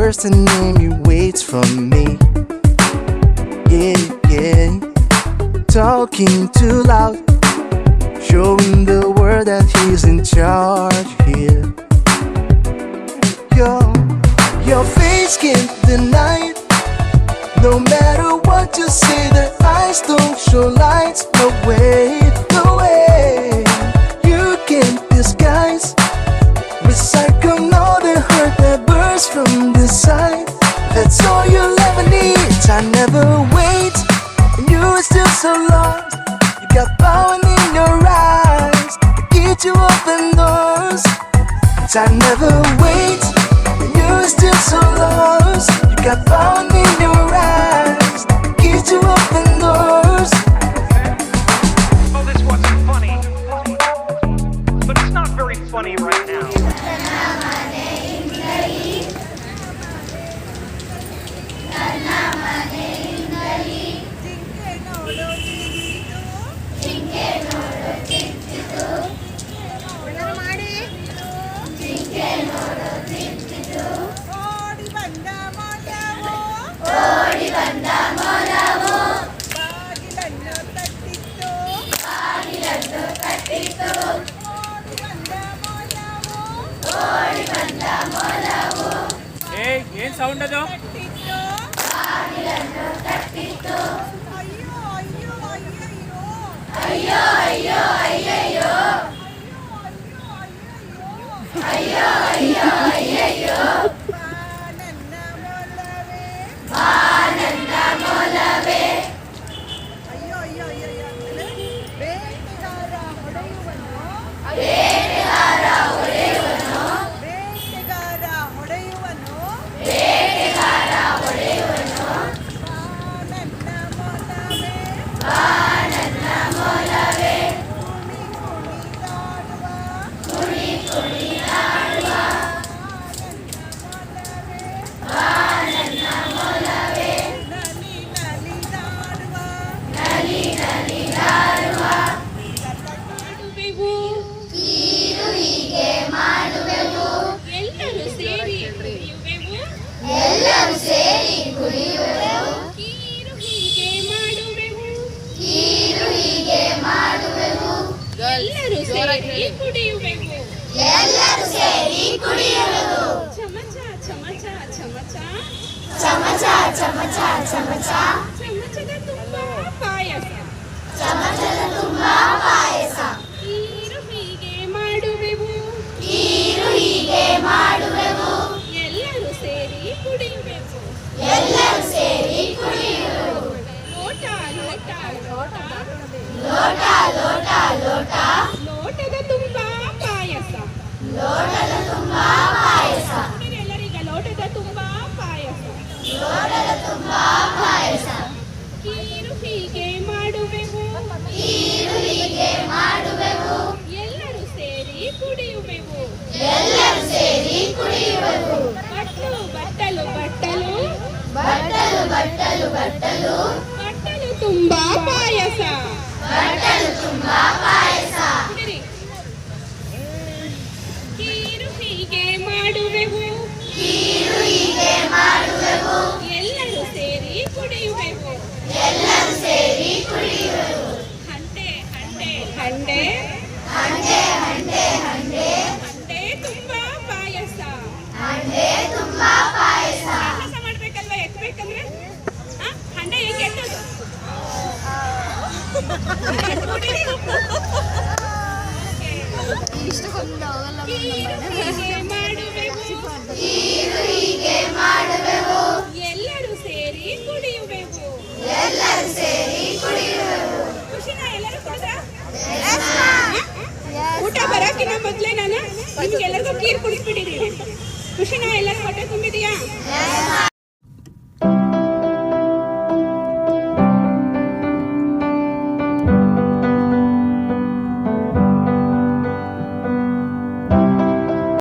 first name he waits for me. Yeah, yeah. Talking too loud, showing the world that he's in charge here. Your face can't deny it. No matter what you say, their eyes don't show lights. No way, no way. You can't disguise. Recycle all the hurt that bursts from the side. That's all you'll ever need. I never wait, and you are still so lost. You got power in your eyes to get you open doors. I never wait, and you are still so lost. You got power in your eyes to get you open doors. Oh, this wasn't funny, but it's not very funny right now. ಏನ್ sound ಅದು? ಚಮಚದ ತುಂಬಾ ಪಾಯಸ ಕೀರು ಹೀಗೆ ಮಾಡುವೆವು ಎಲ್ಲರೂ ಸೇರಿ ಕುಡಿಯುವೆವು ಲೋಟ ಲೋಟದ ತುಂಬಾ ಪಾಯಸ ಎಲ್ಲರೀಗ ಲೋಟದ ತುಂಬಾ ಪಾಯಸ ಕೀರು ಹೀಗೆ ಮಾಡುವೆವು ಎಲ್ಲರೂ ಸೇರಿ ಕುಡಿಯುವೆವು ಬಟ್ಟಲು ತುಂಬಾ ಪಾಯಸ ಕೀರು ಹೀಗೆ ಮಾಡುವೆವು ಎಲ್ಲರೂ ಸೇರಿ ಕುಡಿಯುವೆವು ಹಂಡೆ ತುಂಬಾ ಪಾಯಸ ಕೆಲಸ ಮಾಡ್ಬೇಕಲ್ವಾ ಎತ್ತಬೇಕಂದ್ರೆ ಹಂಡೆ ಹೇಗೆ ಎತ್ತೋದು ಮಾಡುವೆವು ಎಲ್ಲರೂ ಸೇರಿ ಕುಡಿಯುವೆವು ಖುಷಿನಾ ಎಲ್ಲರೂ ಕುಡಿದ್ರಾ? ಊಟ ಬರೋಕ್ಕಿಂತ ಮೊದಲೇ ನಾನು ನಿಮ್ಗೆಲ್ಲರಿಗೂ ಕೀರು ಕುಡಿಸ್ಬಿಟ್ಟಿದ್ದೀನಿ. ಖುಷಿನಾ ಎಲ್ಲರೂ ಹೊಟ್ಟೆ ತುಂಬಿದೆಯಾ?